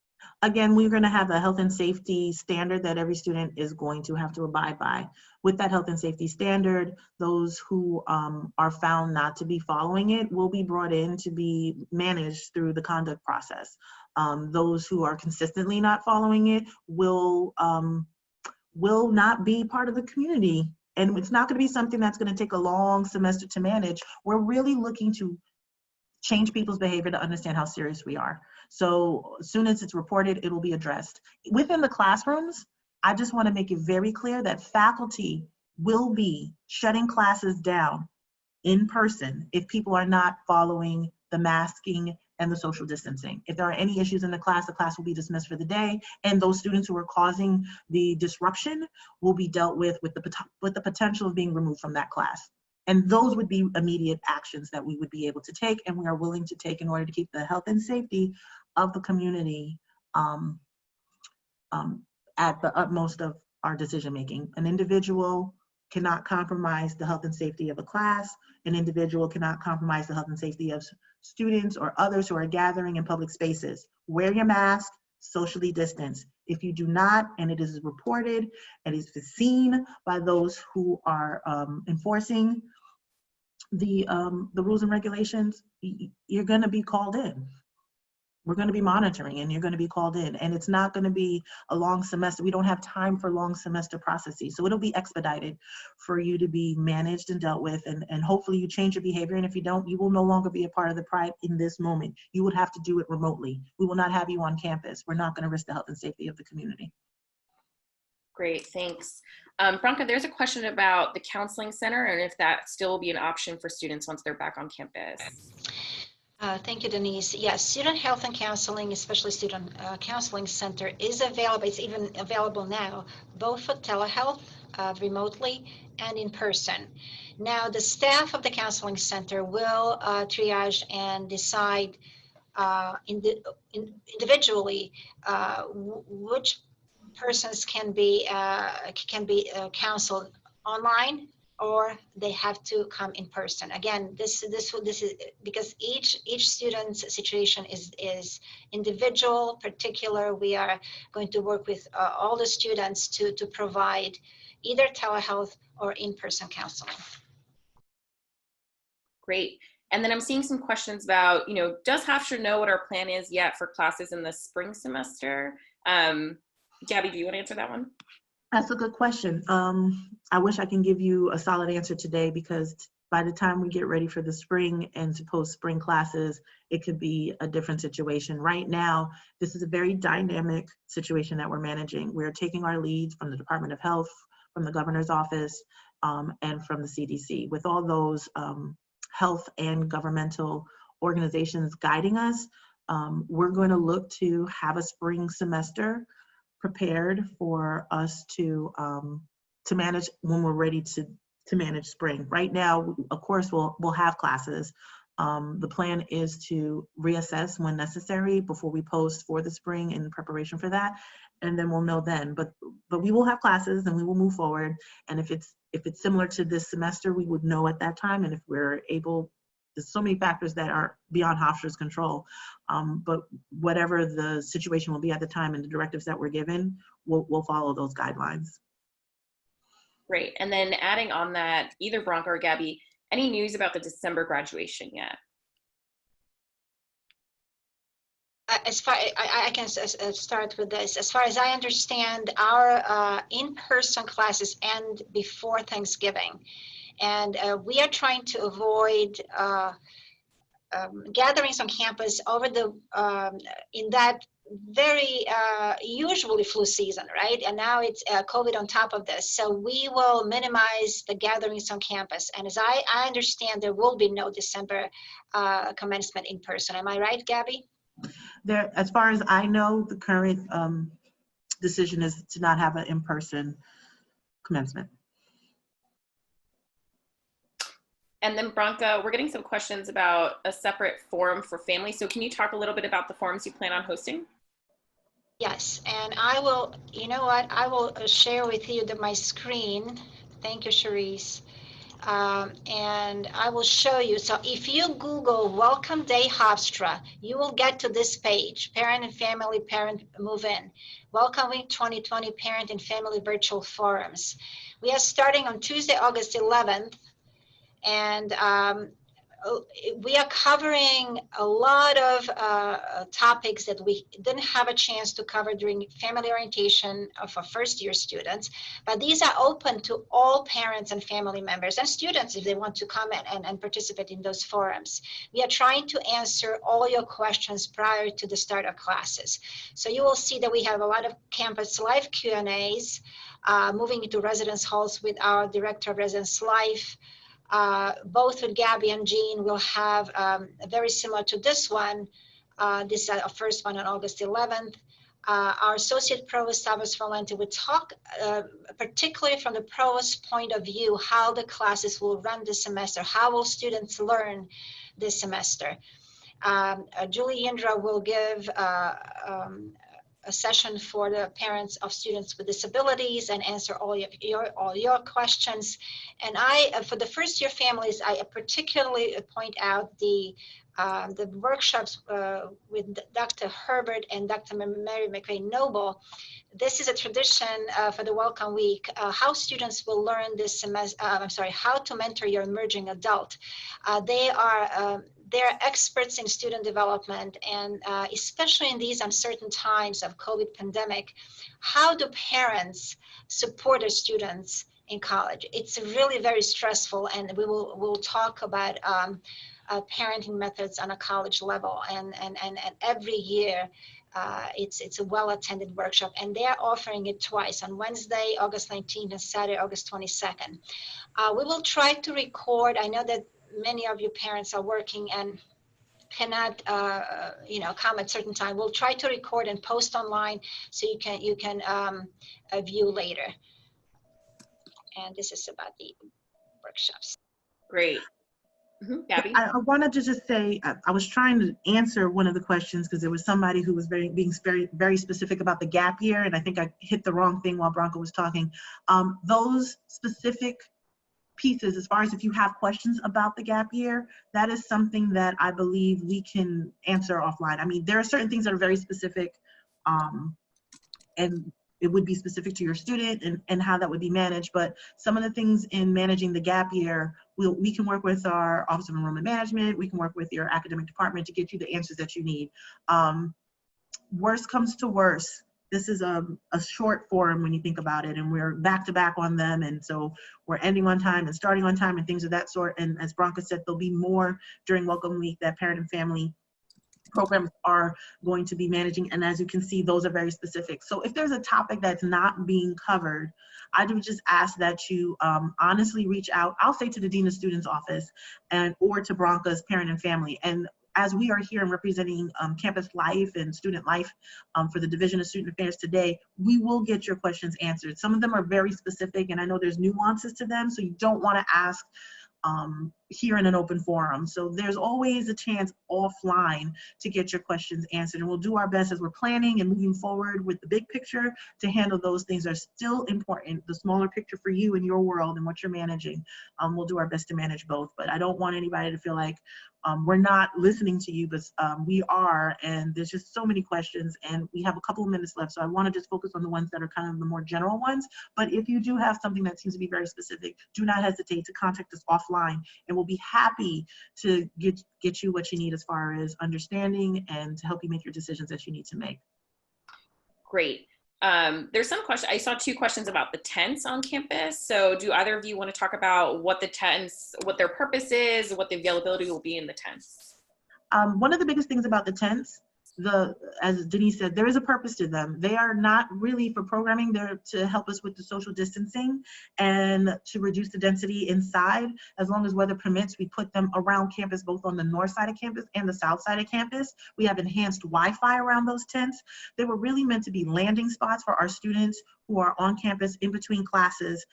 S2: Again, we're going to have a health and safety standard that every student is going to have to abide by. With that health and safety standard, those who are found not to be following it will be brought in to be managed through the conduct process. Those who are consistently not following it will not be part of the community. And it's not going to be something that's going to take a long semester to manage. We're really looking to change people's behavior to understand how serious we are. So as soon as it's reported, it will be addressed. Within the classrooms, I just want to make it very clear that faculty will be shutting classes down in person if people are not following the masking and the social distancing. If there are any issues in the class will be dismissed for the day, and those students who are causing the disruption will be dealt with the potential of being removed from that class. And those would be immediate actions that we would be able to take, and we are willing to take in order to keep the health and safety of the community at the utmost of our decision making. An individual cannot compromise the health and safety of a class. An individual cannot compromise the health and safety of students or others who are gathering in public spaces. Wear your mask, socially distance. If you do not, and it is reported and is seen by those who are enforcing the rules and regulations, you're going to be called in. We're going to be monitoring, and you're going to be called in, and it's not going to be a long semester. We don't have time for long semester processes, so it'll be expedited for you to be managed and dealt with, and hopefully you change your behavior. And if you don't, you will no longer be a part of the Pride in this moment. You would have to do it remotely. We will not have you on campus. We're not going to risk the health and safety of the community.
S1: Great, thanks. Branka, there's a question about the counseling center and if that still will be an option for students once they're back on campus.
S3: Thank you, Denise. Yes, student health and counseling, especially student counseling center, is available. It's even available now, both for telehealth, remotely, and in person. Now, the staff of the counseling center will triage and decide individually which persons can be counseled online, or they have to come in person. Again, this is because each student's situation is individual, particular. We are going to work with all the students to provide either telehealth or in-person counseling.
S1: Great. And then I'm seeing some questions about, does Hofstra know what our plan is yet for classes in the spring semester? Gabby, do you want to answer that one?
S2: That's a good question. I wish I can give you a solid answer today, because by the time we get ready for the spring and to post spring classes, it could be a different situation. Right now, this is a very dynamic situation that we're managing. We're taking our leads from the Department of Health, from the governor's office, and from the CDC. With all those health and governmental organizations guiding us, we're going to look to have a spring semester prepared for us to manage when we're ready to manage spring. Right now, of course, we'll have classes. The plan is to reassess when necessary before we post for the spring in preparation for that, and then we'll know then. But we will have classes and we will move forward. And if it's similar to this semester, we would know at that time. And if we're able, there's so many factors that are beyond Hofstra's control, but whatever the situation will be at the time and the directives that we're given, we'll follow those guidelines.
S1: Great. And then adding on that, either Branka or Gabby, any news about the December graduation yet?
S3: I can start with this. As far as I understand, our in-person classes end before Thanksgiving. And we are trying to avoid gatherings on campus over in that very usually flu season, right? And now it's COVID on top of this. So we will minimize the gatherings on campus. And as I understand, there will be no December commencement in person. Am I right, Gabby?
S2: As far as I know, the current decision is to not have an in-person commencement.
S1: And then Branka, we're getting some questions about a separate forum for families. So can you talk a little bit about the forums you plan on hosting?
S3: Yes, and I will, you know what, I will share with you my screen. Thank you, Charisse. And I will show you. So if you Google Welcome Day Hofstra, you will get to this page, Parent and Family Parent Move In, Welcoming 2020 Parent and Family Virtual Forums. We are starting on Tuesday, August 11th. And we are covering a lot of topics that we didn't have a chance to cover during family orientation for first-year students, but these are open to all parents and family members and students if they want to come in and participate in those forums. We are trying to answer all your questions prior to the start of classes. So you will see that we have a lot of campus live Q&As, moving into residence halls with our Director of Residence Life. Both with Gabby and Jean will have very similar to this one. This is our first one on August 11th. Our Associate Provost, Salvador Valente, would talk particularly from the provost's point of view, how the classes will run this semester, how will students learn this semester. Julie Indra will give a session for the parents of students with disabilities and answer all your questions. And for the first year families, I particularly point out the workshops with Dr. Herbert and Dr. Mary McRae Noble. This is a tradition for the Welcome Week, how students will learn this semester, how to mentor your emerging adult. They're experts in student development, and especially in these uncertain times of COVID pandemic, how do parents support their students in college? It's really very stressful, and we'll talk about parenting methods on a college level, and every year it's a well-attended workshop, and they're offering it twice, on Wednesday, August 19th, and Saturday, August 22nd. We will try to record. I know that many of you parents are working and cannot come at certain time. We'll try to record and post online so you can view later. And this is about the workshops.
S1: Great. Gabby?
S2: I wanted to just say, I was trying to answer one of the questions because there was somebody who was being very specific about the gap year, and I think I hit the wrong thing while Bronco was talking. Those specific pieces, as far as if you have questions about the gap year, that is something that I believe we can answer offline. I mean, there are certain things that are very specific, and it would be specific to your student and how that would be managed. But some of the things in managing the gap year, we can work with our Office of Enrollment Management, we can work with your academic department to get you the answers that you need. Worst comes to worst, this is a short forum when you think about it, and we're back to back on them, and so we're ending on time and starting on time and things of that sort. And as Bronca said, there'll be more during Welcome Week that parent and family programs are going to be managing, and as you can see, those are very specific. So if there's a topic that's not being covered, I would just ask that you honestly reach out. I'll say to the Dean of Students office or to Bronca's parent and family. And as we are here and representing campus life and student life for the Division of Student Affairs today, we will get your questions answered. Some of them are very specific, and I know there's nuances to them, so you don't want to ask here in an open forum. So there's always a chance offline to get your questions answered, and we'll do our best as we're planning and moving forward with the big picture to handle those things that are still important, the smaller picture for you and your world and what you're managing. We'll do our best to manage both, but I don't want anybody to feel like we're not listening to you, but we are, and there's just so many questions, and we have a couple of minutes left, so I want to just focus on the ones that are kind of the more general ones. But if you do have something that seems to be very specific, do not hesitate to contact us offline, and we'll be happy to get you what you need as far as understanding and to help you make your decisions that you need to make.
S1: Great. There's some questions. I saw 2 questions about the tents on campus. So do either of you want to talk about what the tents, what their purpose is, what the availability will be in the tents?
S2: One of the biggest things about the tents, as Denise said, there is a purpose to them. They are not really for programming. They're to help us with the social distancing and to reduce the density inside. As long as weather permits, we put them around campus, both on the north side of campus and the south side of campus. We have enhanced Wi-Fi around those tents. They were really meant to be landing spots for our students who are on campus in between classes,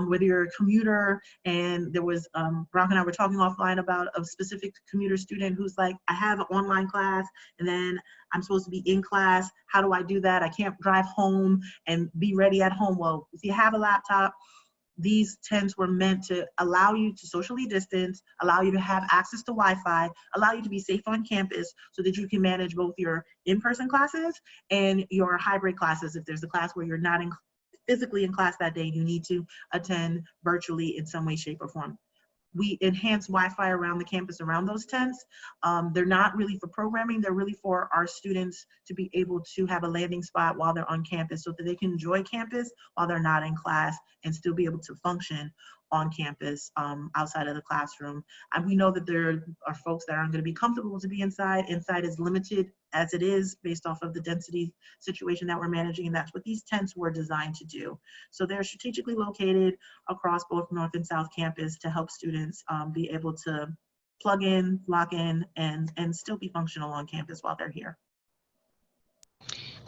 S2: whether you're a commuter, and there was, Bronca and I were talking offline about a specific commuter student who's like, I have an online class, and then I'm supposed to be in class. How do I do that? I can't drive home and be ready at home. Well, if you have a laptop, these tents were meant to allow you to socially distance, allow you to have access to Wi-Fi, allow you to be safe on campus so that you can manage both your in-person classes and your hybrid classes. If there's a class where you're not physically in class that day, you need to attend virtually in some way, shape, or form. We enhance Wi-Fi around the campus, around those tents. They're not really for programming. They're really for our students to be able to have a landing spot while they're on campus so that they can enjoy campus while they're not in class and still be able to function on campus outside of the classroom. And we know that there are folks that aren't going to be comfortable to be inside. Inside is limited as it is based off of the density situation that we're managing, and that's what these tents were designed to do. So they're strategically located across both North and South campus to help students be able to plug in, lock in, and still be functional on campus while they're here.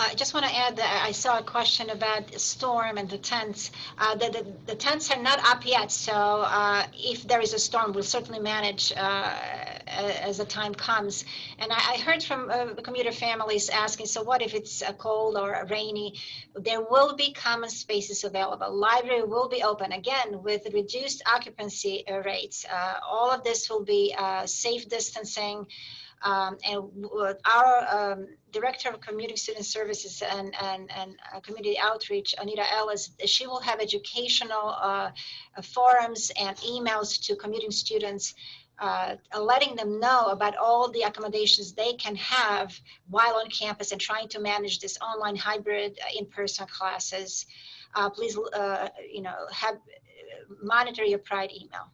S3: I just want to add that I saw a question about the storm and the tents. The tents are not up yet, so if there is a storm, we'll certainly manage as the time comes. And I heard from commuter families asking, so what if it's cold or rainy? There will be common spaces available. Library will be open, again, with reduced occupancy rates. All of this will be safe distancing. Our Director of Community Student Services and Community Outreach, Anita Ellis, she will have educational forums and emails to commuting students, letting them know about all the accommodations they can have while on campus and trying to manage this online hybrid in-person classes. Please, monitor your Pride email.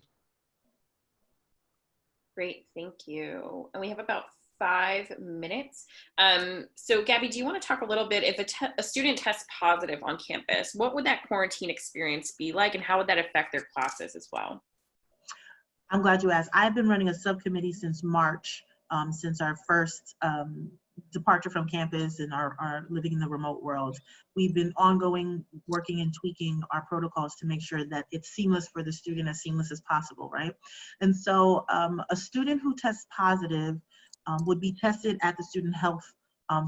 S1: Great, thank you. And we have about 5 minutes. So Gabby, do you want to talk a little bit, if a student tests positive on campus, what would that quarantine experience be like, and how would that affect their classes as well?
S2: I'm glad you asked. I've been running a subcommittee since March, since our first departure from campus and our living in the remote world. We've been ongoing working and tweaking our protocols to make sure that it's seamless for the student, as seamless as possible, right? And so a student who tests positive would be tested at the student health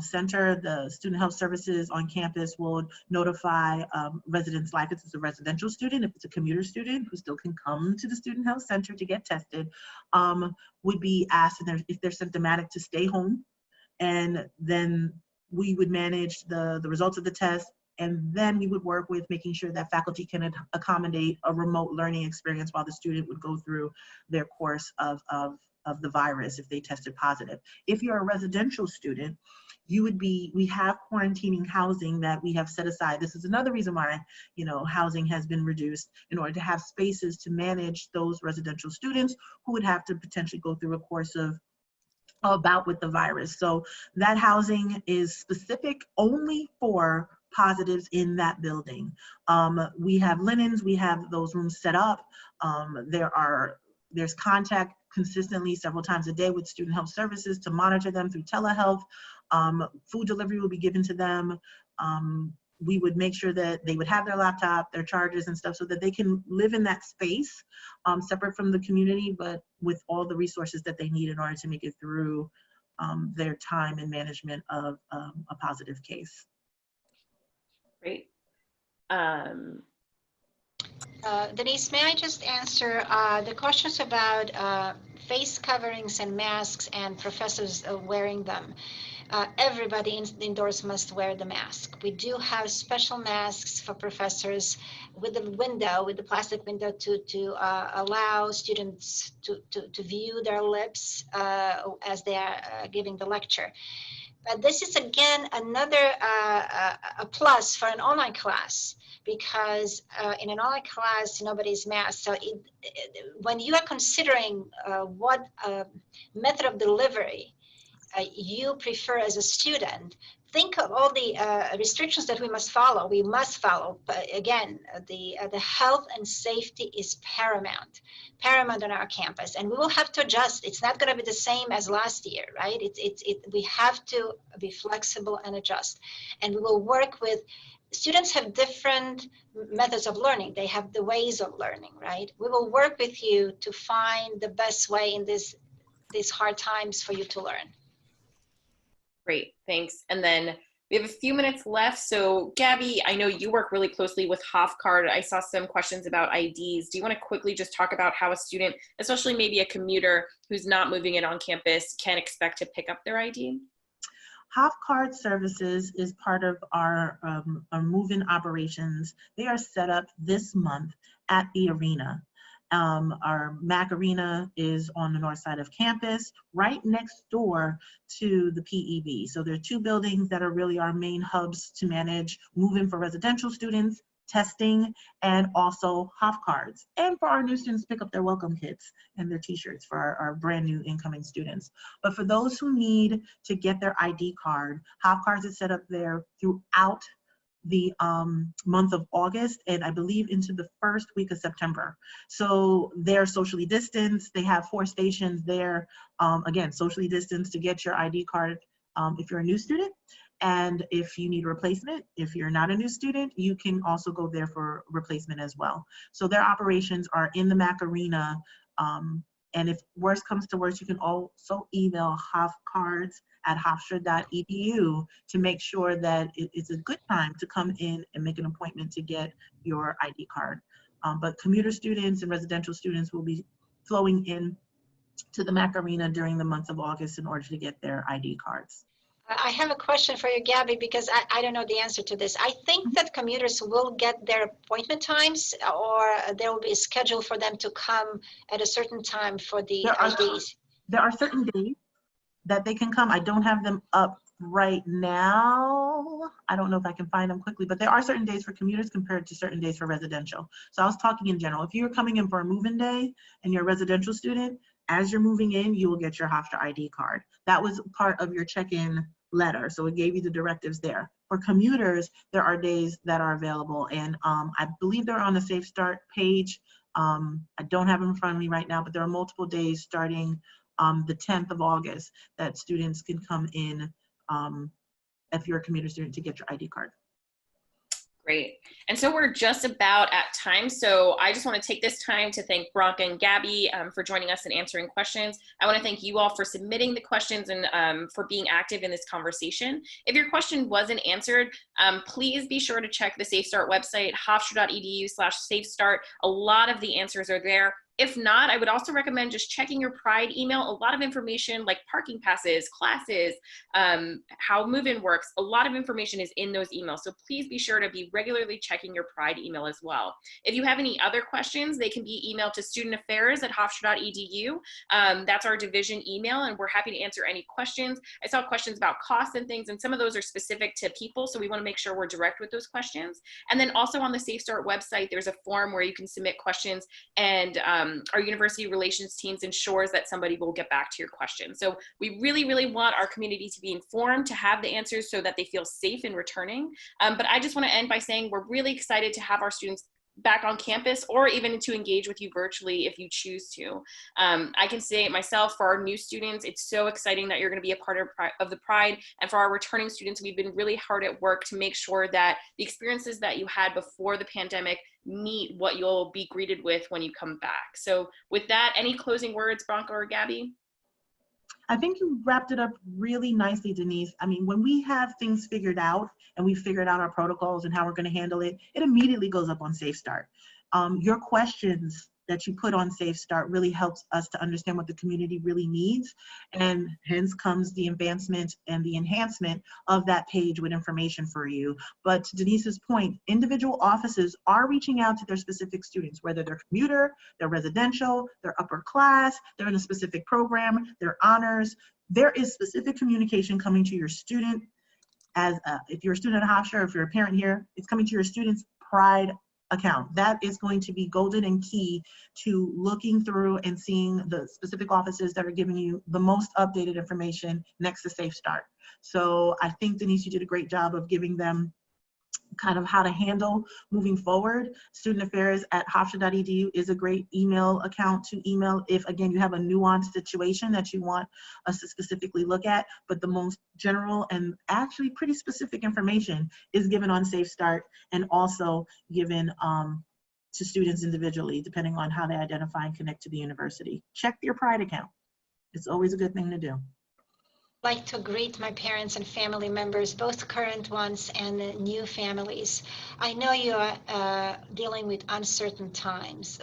S2: center. The student health services on campus will notify residents live if it's a residential student. If it's a commuter student who still can come to the student health center to get tested, would be asked if they're symptomatic to stay home. And then we would manage the results of the test, and then we would work with making sure that faculty can accommodate a remote learning experience while the student would go through their course of the virus if they tested positive. If you're a residential student, we have quarantining housing that we have set aside. This is another reason why, housing has been reduced, in order to have spaces to manage those residential students who would have to potentially go through a course of bout with the virus. So that housing is specific only for positives in that building. We have linens, we have those rooms set up. There's contact consistently several times a day with student health services to monitor them through telehealth. Food delivery will be given to them. We would make sure that they would have their laptop, their chargers and stuff, so that they can live in that space separate from the community, but with all the resources that they need in order to make it through their time and management of a positive case.
S1: Great.
S3: Denise, may I just answer the questions about face coverings and masks and professors wearing them? Everybody indoors must wear the mask. We do have special masks for professors with the plastic window to allow students to view their lips as they are giving the lecture. But this is, again, another a plus for an online class, because in an online class, nobody's masked. So when you are considering what method of delivery you prefer as a student, think of all the restrictions that we must follow. We must follow, but again, the health and safety is paramount on our campus, and we will have to adjust. It's not going to be the same as last year, right? We have to be flexible and adjust, and we will work with. Students have different methods of learning. They have the ways of learning, right? We will work with you to find the best way in these hard times for you to learn.
S1: Great, thanks. And then we have a few minutes left. So Gabby, I know you work really closely with Hofstra. I saw some questions about IDs. Do you want to quickly just talk about how a student, especially maybe a commuter who's not moving in on campus, can expect to pick up their ID?
S2: Hofstra services is part of our move-in operations. They are set up this month at the arena. Our MAC Arena is on the north side of campus, right next door to the PEB. So there are two buildings that are really our main hubs to manage move-in for residential students, testing, and also Hofcards. And for our new students, pick up their welcome kits and their t-shirts for our brand new incoming students. But for those who need to get their ID card, Hofcards is set up there throughout the month of August, and I believe into the first week of September. So they're socially distanced. They have 4 stations there. Again, socially distanced to get your ID card if you're a new student. And if you need a replacement, if you're not a new student, you can also go there for replacement as well. So their operations are in the Mac Arena. And if worse comes to worse, you can also email hofcards@hofstra.edu to make sure that it's a good time to come in and make an appointment to get your ID card. But commuter students and residential students will be flowing in to the Mac Arena during the month of August in order to get their ID cards.
S3: I have a question for you, Gabby, because I don't know the answer to this. I think that commuters will get their appointment times, or there will be a schedule for them to come at a certain time for the IDs.
S2: There are certain days that they can come. I don't have them up right now. I don't know if I can find them quickly, but there are certain days for commuters compared to certain days for residential. So I was talking in general. If you're coming in for a move-in day and you're a residential student, as you're moving in, you will get your Hofstra ID card. That was part of your check-in letter, so it gave you the directives there. For commuters, there are days that are available, and I believe they're on the Safe Start page. I don't have them in front of me right now, but there are multiple days starting the 10th of August that students can come in if you're a commuter student to get your ID card.
S1: Great. And so we're just about at time. So I just want to take this time to thank Bronca and Gabby for joining us and answering questions. I want to thank you all for submitting the questions and for being active in this conversation. If your question wasn't answered, please be sure to check the Safe Start website, hofstra.edu/safestart. A lot of the answers are there. If not, I would also recommend just checking your Pride email. A lot of information like parking passes, classes, how move-in works, a lot of information is in those emails. So please be sure to be regularly checking your Pride email as well. If you have any other questions, they can be emailed to studentaffairs@hofstra.edu. That's our division email, and we're happy to answer any questions. I saw questions about costs and things, and some of those are specific to people, so we want to make sure we're direct with those questions. And then also on the Safe Start website, there's a form where you can submit questions, and our university relations teams ensures that somebody will get back to your question. So we really, really want our community to be informed, to have the answers so that they feel safe in returning. But I just want to end by saying we're really excited to have our students back on campus, or even to engage with you virtually if you choose to. I can say it myself, for our new students, it's so exciting that you're going to be a part of the Pride. And for our returning students, we've been really hard at work to make sure that the experiences that you had before the pandemic meet what you'll be greeted with when you come back. So with that, any closing words, Bronca or Gabby?
S2: I think you wrapped it up really nicely, Denise. I mean, when we have things figured out and we figured out our protocols and how we're going to handle it, it immediately goes up on Safe Start. Your questions that you put on Safe Start really helps us to understand what the community really needs, and hence comes the advancement and the enhancement of that page with information for you. But to Denise's point, individual offices are reaching out to their specific students, whether they're commuter, they're residential, they're upper class, they're in a specific program, they're honors. There is specific communication coming to your student. If you're a student at Hofstra, or if you're a parent here, it's coming to your student's Pride account. That is going to be golden and key to looking through and seeing the specific offices that are giving you the most updated information next to Safe Start. So I think, Denise, you did a great job of giving them kind of how to handle moving forward. Studentaffairs@hofstra.edu is a great email account to email if, again, you have a nuanced situation that you want us to specifically look at, but the most general and actually pretty specific information is given on Safe Start, and also given to students individually, depending on how they identify and connect to the university. Check your Pride account. It's always a good thing to do.
S3: Like to greet my parents and family members, both current ones and new families. I know you are dealing with uncertain times.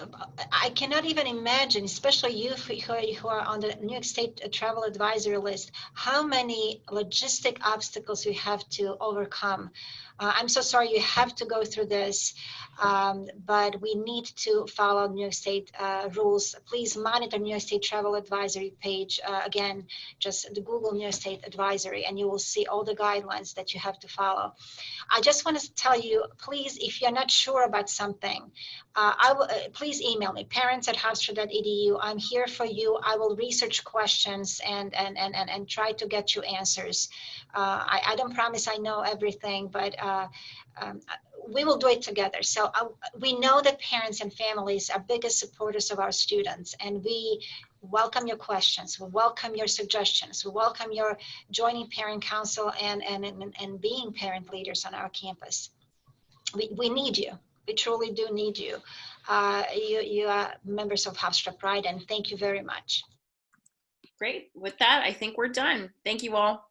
S3: I cannot even imagine, especially you who are on the New York State Travel Advisory list, how many logistic obstacles you have to overcome. I'm so sorry you have to go through this, but we need to follow New York State rules. Please monitor New York State Travel Advisory page. Again, just the Google New York State Advisory, and you will see all the guidelines that you have to follow. I just want to tell you, please, if you're not sure about something, please email me, parents@hofstra.edu. I'm here for you. I will research questions and try to get you answers. I don't promise I know everything, but we will do it together. So we know that parents and families are biggest supporters of our students, and we welcome your questions, we welcome your suggestions, we welcome your joining parent council and being parent leaders on our campus. We need you. We truly do need you. You are members of Hofstra Pride, and thank you very much.
S1: Great. With that, I think we're done. Thank you all.